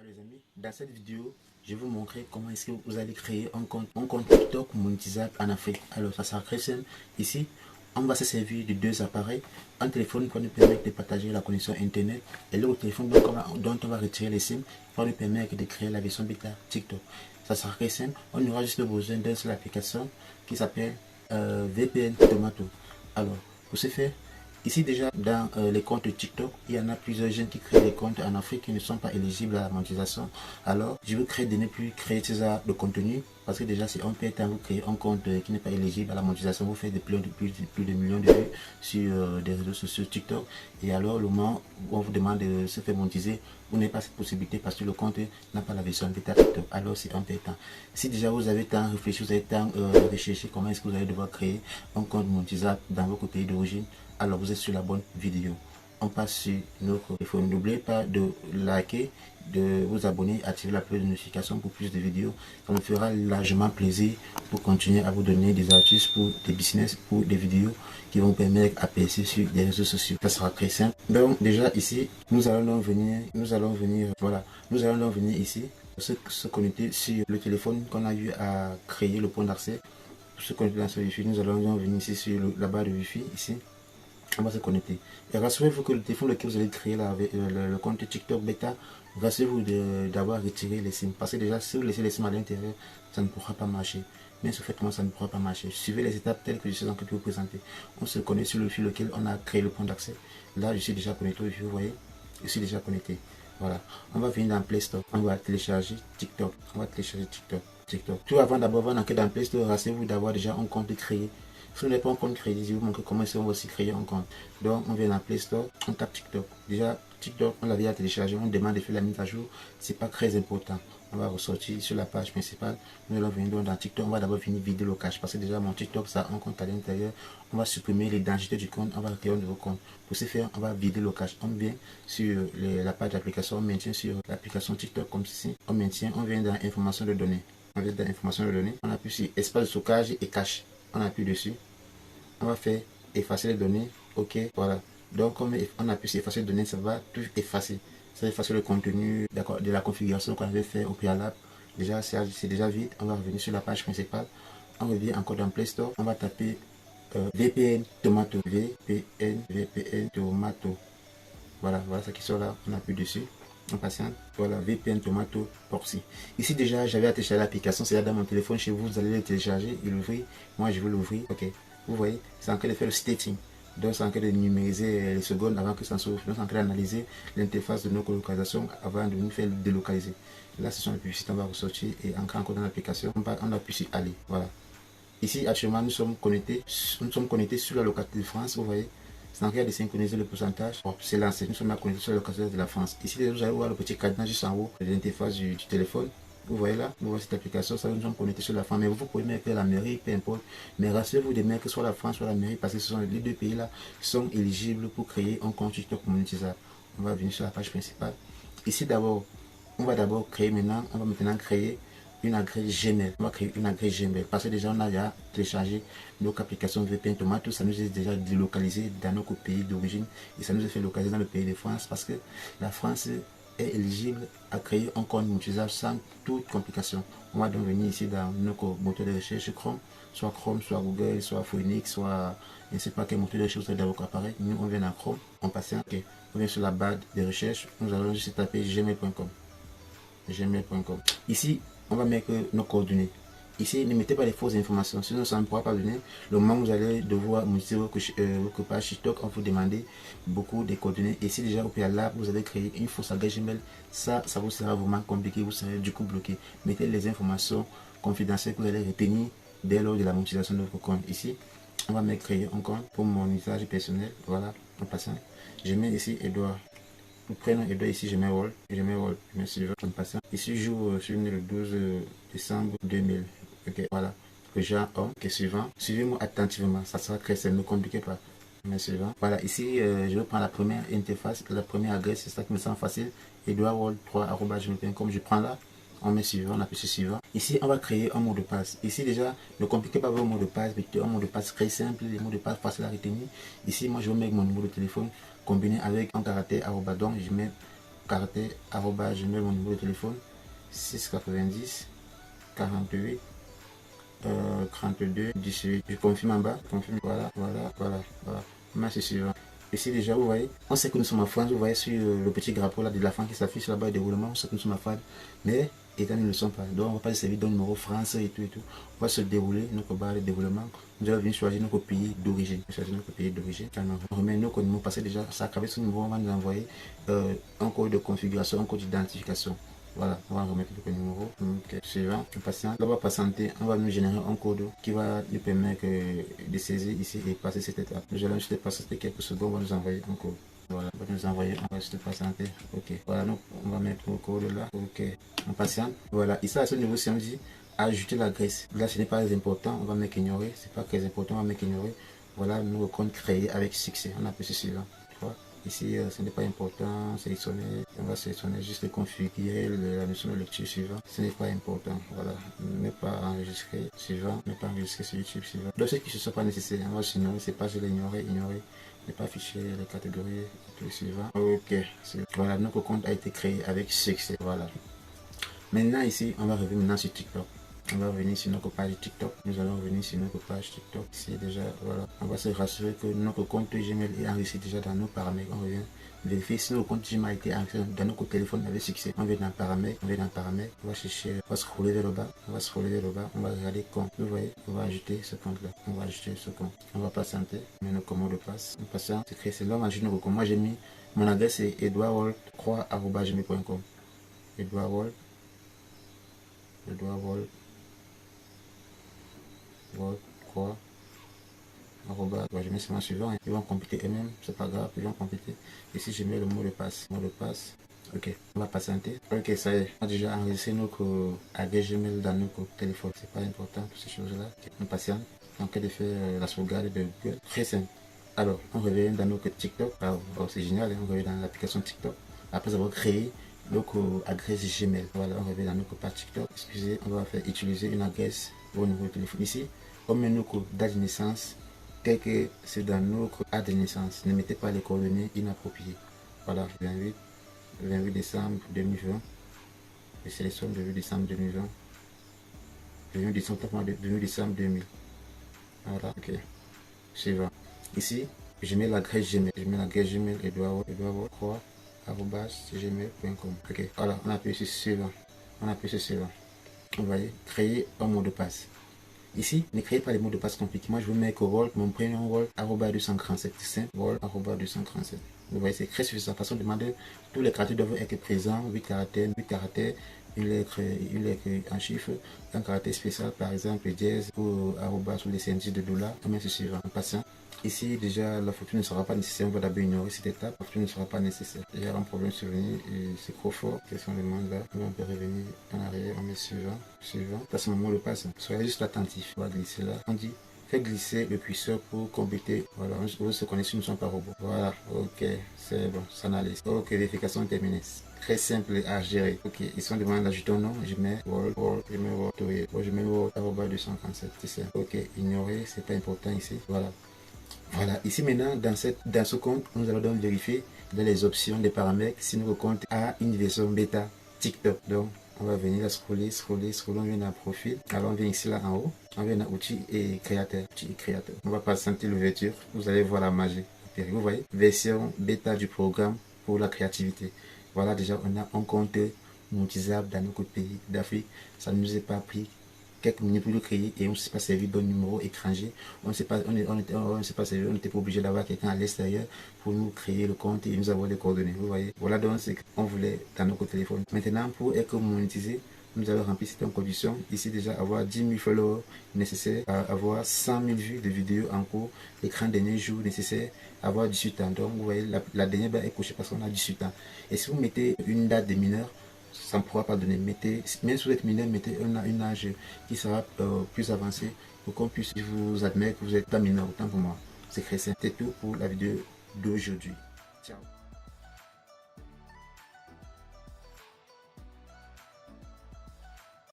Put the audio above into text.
Alors les amis, dans cette vidéo, je vais vous montrer comment est-ce que vous allez créer un compte TikTok monétisable en Afrique. Alors ça sera très simple. Ici, on va se servir de deux appareils. Un téléphone qui va nous permettre de partager la connexion internet et l'autre téléphone dont on va retirer les SIM pour nous permettre de créer la version bêta TikTok. Ça sera très simple. On aura juste besoin d'une seule application qui s'appelle VPN Tomato. Alors, pour ce faire, ici déjà dans les comptes TikTok, il y en a plusieurs jeunes qui créent des comptes en Afrique qui ne sont pas éligibles à la monétisation. Alors je veux créer de ne plus créer ce genre de contenu parce que déjà c'est un peu temps vous créez un compte qui n'est pas éligible à la monétisation, vous faites plus de millions de vues sur des réseaux sociaux TikTok et alors le moment où on vous demande de se faire monétiser, vous n'avez pas cette possibilité parce que le compte n'a pas la version bêta TikTok. Alors c'est un peu temps. Si déjà vous avez tant réfléchi, vous avez tant recherché comment est-ce que vous allez devoir créer un compte monétisable dans votre pays d'origine, alors vous êtes sur la bonne vidéo. On passe sur notre téléphone. N'oubliez pas de liker, de vous abonner, activer la cloche de notification pour plus de vidéos. Ça me fera largement plaisir pour continuer à vous donner des astuces pour des business, pour des vidéos qui vont vous permettre à percer sur des réseaux sociaux. Ça sera très simple. Donc déjà ici, nous allons donc venir ici se connecter sur le téléphone qu'on a eu à créer le point d'accès. Pour se connecter dans ce Wi-Fi, nous allons donc venir ici sur la barre de Wi-Fi ici. On va se connecter. Et rassurez-vous que le téléphone lequel vous allez créer là, avec le compte TikTok bêta, rassurez-vous d'avoir retiré les SIM. Parce que déjà, si vous laissez les SIM à l'intérieur, ça ne pourra pas marcher. Mais ce fait, ça ne pourra pas marcher. Suivez les étapes telles que je suis en train de vous présenter. On se connecte sur le fil lequel on a créé le point d'accès. Là, je suis déjà connecté. Vous voyez, je suis déjà connecté. Voilà. On va venir dans Play Store. On va télécharger TikTok. On va télécharger TikTok. Tout avant d'abord d'entrer dans Play Store, rassurez-vous d'avoir déjà un compte créé. Si vous n'avez pas un compte créé, je vais vous montrer comment on va aussi créer un compte. Donc on vient dans Play Store, on tape TikTok. Déjà TikTok, on l'avait à télécharger, on demande de faire la mise à jour. C'est pas très important. On va ressortir sur la page principale. Nous allons venir dans TikTok. On va d'abord finir vider le cache parce que déjà mon TikTok ça a un compte à l'intérieur. On va supprimer l'identité du compte. On va créer un nouveau compte. Pour ce faire, on va vider le cache. On vient sur la page d'application. On maintient sur l'application TikTok comme ceci. On maintient. On vient dans information de données. On vient dans information de données. On appuie sur espace de stockage et cache. On appuie dessus. On va faire effacer les données. Ok, voilà. Donc comme on appuie sur effacer les données, ça va tout effacer. Ça va effacer le contenu de la configuration qu'on avait fait au préalable. Déjà, c'est déjà vide. On va revenir sur la page principale. On revient encore dans Play Store. On va taper VPN Tomato. VPN Tomato. Voilà, voilà ce qui sort là. On appuie dessus. On patiente. Voilà, VPN Tomato Proxy. Ici déjà, j'avais à télécharger l'application. C'est là dans mon téléphone. Chez vous, vous allez le télécharger et l'ouvrir. Moi, je vais l'ouvrir. Ok. Vous voyez, c'est en train de faire le staging. Donc, c'est en train de numériser les secondes avant que ça s'ouvre. Donc, c'est en train d'analyser l'interface de nos localisations avant de nous faire délocaliser. Là, ce sont les publicités. On va ressortir et encore dans l'application. On appuie sur aller. Voilà. Ici, actuellement, nous sommes connectés sur la localité de France. Vous voyez, c'est en train de synchroniser le pourcentage. Bon, c'est lancé. Nous sommes connectés sur la localité de la France. Ici, vous allez voir le petit cadenas juste en haut de l'interface du téléphone. Vous voyez là, vous voyez cette application, ça nous sommes connectés sur la France, mais vous pouvez mettre la mairie, peu importe. Mais rassurez-vous de mettre soit la France, soit la mairie, parce que ce sont les deux pays là qui sont éligibles pour créer un compte TikTok monétisable. On va venir sur la page principale. Ici d'abord, on va maintenant créer une adresse Gmail. On va créer une adresse Gmail parce que déjà on a déjà téléchargé notre application VPN Tomato, ça nous est déjà délocalisé dans notre pays d'origine et ça nous est fait localiser dans le pays de France parce que la France est éligible à créer un compte monétisable sans toute complication. On va donc venir ici dans notre moteur de recherche Chrome, soit Google, soit Phoenix, soit je ne sais pas quel moteur de recherche vous avez dans votre appareil. Nous on vient dans Chrome, on passe ok. On vient sur la barre de recherche, nous allons juste taper gmail.com. Gmail.com. Ici, on va mettre nos coordonnées. Ici, ne mettez pas les fausses informations, sinon ça ne pourra pas donner. Le moment où vous allez devoir monétiser votre page TikTok, on vous demander beaucoup de coordonnées. Et si déjà au préalable, vous avez créé une fausse adresse Gmail, ça vous sera vraiment compliqué, vous serez du coup bloqué. Mettez les informations confidentielles que vous allez retenir dès lors de la monétisation de votre compte. Ici, on va mettre créer un compte pour mon usage personnel. Voilà, en passant. Je mets ici Edouard. Le prénom Edouard, ici je mets rôle, je mets suivant en passant. Ici je suis né le 12 décembre 2000. Ok, voilà. Le genre homme, ok, suivant. Suivez-moi attentivement, ça sera très simple, ne compliquez pas. Mais suivant. Voilà, ici je vais prendre la première interface, la première adresse, c'est ça qui me semble facile. Edouard3@gmail.com, comme je prends là. On met suivant, on appuie sur suivant. Ici, on va créer un mot de passe. Ici, déjà, ne compliquez pas vos mots de passe, mettez un mot de passe très simple, les mots de passe faciles à retenir. Ici, moi, je vais mettre mon numéro de téléphone combiné avec un caractère arroba. Donc, je mets caractère, arobase gmail, mon numéro de téléphone, 690 48 32 18. Je confirme en bas, confirme, voilà. Merci suivant. Ici déjà, vous voyez, on sait que nous sommes en France, vous voyez sur le petit drapeau là de la France qui s'affiche là-bas, le déroulement, on sait que nous sommes en France, mais étant nous ne le sommes pas. Donc on ne va pas se servir d'un numéro France et tout. On va se dérouler notre barre de déroulement. Nous allons venir choisir notre pays d'origine. Choisir notre pays d'origine. On remet nos codes, nous passer déjà, ça avec ce numéro, on va nous envoyer un code de configuration, un code d'identification. Voilà, on va remettre le numéro. Ok, suivant, le patient. Là, on va patienter, on va nous générer un code qui va nous permettre de saisir ici et passer cette étape. Nous allons juste passer quelques secondes, on va nous envoyer un code. Voilà, on va nous envoyer, on va juste patienter. Ok, voilà, donc on va mettre le code là. Ok, on patiente. Voilà, ici à ce niveau, si on dit ajouter l'adresse. Là, ce n'est pas très important, on va mettre ignorer. C'est pas très important, on va mettre ignorer. Voilà, nous compte créé avec succès. On appelle ceci là. Ici, ce n'est pas important, sélectionner, on va sélectionner juste configurer la notion de lecture suivante. Ce n'est pas important, voilà, ne pas enregistrer suivant, ne pas enregistrer sur YouTube suivant. Donc, ce qui ne sont pas nécessaire, on va s'ignorer, c'est pas je l'ignorer, ne pas afficher les catégories et tout suivant. Ok, voilà, notre compte a été créé avec succès, voilà. Maintenant, ici, on va revenir maintenant sur TikTok. On va revenir sur notre page TikTok. Nous allons revenir sur notre page TikTok. Ici déjà, voilà. On va se rassurer que notre compte Gmail est enregistré déjà dans nos paramètres. On revient vérifier si notre compte Gmail a été enregistré dans notre téléphone avec succès. On va dans paramètres, on va chercher, on va scroller vers le bas, on va regarder compte. Vous voyez, on va ajouter ce compte là. On va ajouter ce compte. On va patienter. Maintenant, comment de passe. On patiente, c'est créé. C'est là, on ajoute notre compte. Moi, j'ai mis, mon adresse est edouardwalt3@gmail.com. Edouardwalt. Quoi je mets seulement suivant, ils vont compléter eux-mêmes, c'est pas grave, ils vont compléter. Ici je mets le mot de passe, ok, on va patienter. Ok, ça y est, on a déjà enregistré notre adresse Gmail dans notre téléphone, c'est pas important toutes ces choses là. On patiente, en cas de faire la sauvegarde de Google, très simple. Alors on revient dans notre TikTok, c'est génial, on revient dans l'application TikTok après avoir créé notre adresse Gmail. Voilà, on revient dans notre page TikTok. Excusez, on va faire utiliser une adresse au niveau du téléphone. Ici, on met notre date de naissance tel que c'est dans notre date de naissance. Ne mettez pas les coordonnées inappropriées. Voilà, 28 décembre 2020. Je sélectionne 28 décembre 2020. 28 décembre 2000. Voilà, ok. Suivant. Ici, je mets l'adresse Gmail. Je mets l'adresse Gmail edouard.gmail.com. Ok, voilà, on appuie sur suivant. Vous voyez, créer un mot de passe. Ici, ne créez pas les mots de passe compliqués. Moi, je veux mettre Word, mon prénom Word, @237. C'est simple, Word, @237. Vous voyez, c'est très suffisant. Façon de demander, tous les caractères doivent être présents, 8 caractères, une lettre en chiffre, un caractère spécial, par exemple, dièse ou arrobas ou les indices de $. On met ce suivant, en passant. Ici, déjà, la photo ne sera pas nécessaire. On va d'abord ignorer cette étape. La photo ne sera pas nécessaire. Il y a un problème survenu et c'est trop fort. Question de demande là. On peut revenir en arrière. On met suivant. Ça, c'est mon mot de passe. Soyez juste attentif. On va glisser là. On dit, faites glisser le curseur pour compléter. Voilà, on se connaît si nous ne sommes pas robots. Voilà, ok, c'est bon, ça analyse. Ok, vérification terminée. Très simple à gérer. Ok, ils sont demandés d'ajouter un nom. Je mets Word, je mets Word, @237. C'est ça. Ok, ignorer, c'est pas important ici. Voilà, ici maintenant, dans ce compte, nous allons donc vérifier dans les options des paramètres si notre compte a une version bêta TikTok. Donc, on va venir là, scroller, on vient dans profil. Alors, on vient ici là en haut, on vient dans outils et créateur. On va patienter l'ouverture, vous allez voir la magie. Vous voyez, version bêta du programme pour la créativité. Voilà, déjà, on a un compte monétisable dans notre pays d'Afrique. Ça ne nous est pas pris quelques minutes pour le créer et on ne s'est pas servi d'un numéro étranger. On n'était pas obligé d'avoir quelqu'un à l'extérieur pour nous créer le compte et nous avoir les coordonnées. Vous voyez, voilà donc ce qu'on voulait dans notre téléphone. Maintenant, pour être monétisé, nous allons remplir certaines conditions. Ici, déjà, avoir 10 000 followers nécessaires, avoir 100 000 vues de vidéos en cours, l'écran dernier jour nécessaire, avoir 18 ans. Donc, vous voyez, la dernière barre est cochée parce qu'on a 18 ans. Et si vous mettez une date de mineur, ça ne pourra pas donner. Même si vous êtes mineur, mettez un âge qui sera plus avancé pour qu'on puisse vous admettre que vous êtes pas mineur, autant pour moi. C'est très simple. C'est tout pour la vidéo d'aujourd'hui. Ciao.